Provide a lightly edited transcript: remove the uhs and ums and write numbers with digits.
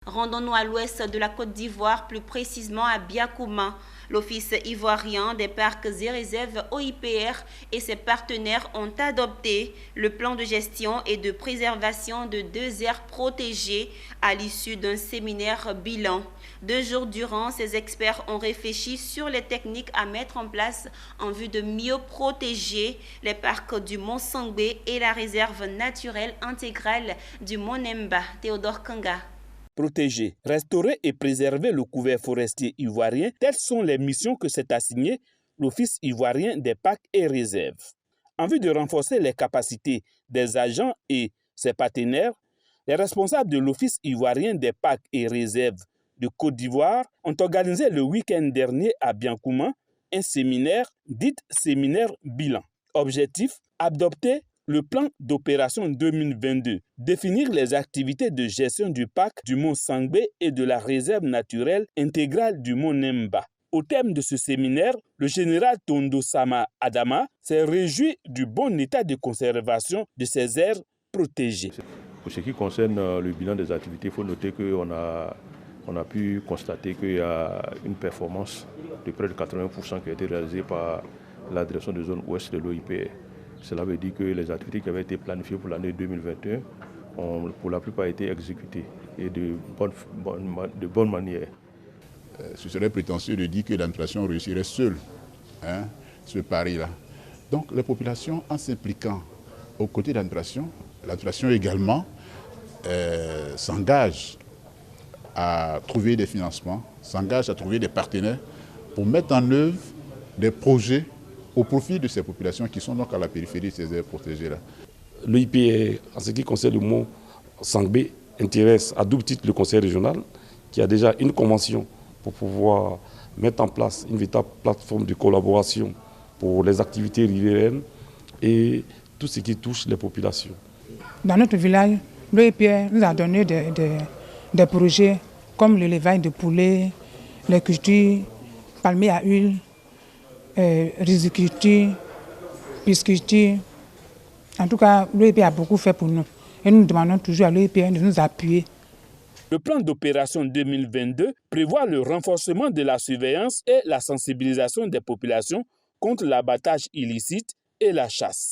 Rendons-nous à l'ouest de la Côte d'Ivoire, plus précisément à Biakouma. L'Office ivoirien des parcs et réserves OIPR et ses partenaires ont adopté le plan de gestion et de préservation de 2 aires protégées à l'issue d'un séminaire bilan. 2 jours durant, ces experts ont réfléchi sur les techniques à mettre en place en vue de mieux protéger les parcs du Mont Sangbé et la réserve naturelle intégrale du Mont Nemba. Théodore Kanga. Protéger, restaurer et préserver le couvert forestier ivoirien, telles sont les missions que s'est assigné l'Office ivoirien des parcs et réserves. En vue de renforcer les capacités des agents et ses partenaires, les responsables de l'Office ivoirien des parcs et réserves de Côte d'Ivoire ont organisé le week-end dernier à Biakouma un séminaire dit séminaire bilan. Objectif, adopter le plan d'opération 2022, définir les activités de gestion du parc du Mont Sangbé et de la réserve naturelle intégrale du Mont Nemba. Au terme de ce séminaire, le général Tondo Sama Adama s'est réjoui du bon état de conservation de ces aires protégées. Pour ce qui concerne le bilan des activités, il faut noter qu'on a pu constater qu'il y a une performance de près de 80% qui a été réalisée par la direction de zone ouest de l'OIPR. Cela veut dire que les activités qui avaient été planifiées pour l'année 2021 ont pour la plupart été exécutées et de bonne manière. Ce serait prétentieux de dire que l'administration réussirait seule ce pari-là. Donc les populations, en s'impliquant aux côtés de l'administration également s'engage à trouver des financements, s'engage à trouver des partenaires pour mettre en œuvre des projets au profit de ces populations qui sont donc à la périphérie de ces aires protégées-là. L'OIPR, en ce qui concerne le Mont Sangbé, intéresse à double titre le conseil régional, qui a déjà une convention pour pouvoir mettre en place une véritable plateforme de collaboration pour les activités riveraines et tout ce qui touche les populations. Dans notre village, l'OIPR nous a donné des projets comme l'élevage de poulets, les cultures, palmiers à huile, riziculture, pisciculture. En tout cas, l'OIPR a beaucoup fait pour nous. Et nous demandons toujours à l'OIPR de nous appuyer. Le plan d'opération 2022 prévoit le renforcement de la surveillance et la sensibilisation des populations contre l'abattage illicite et la chasse.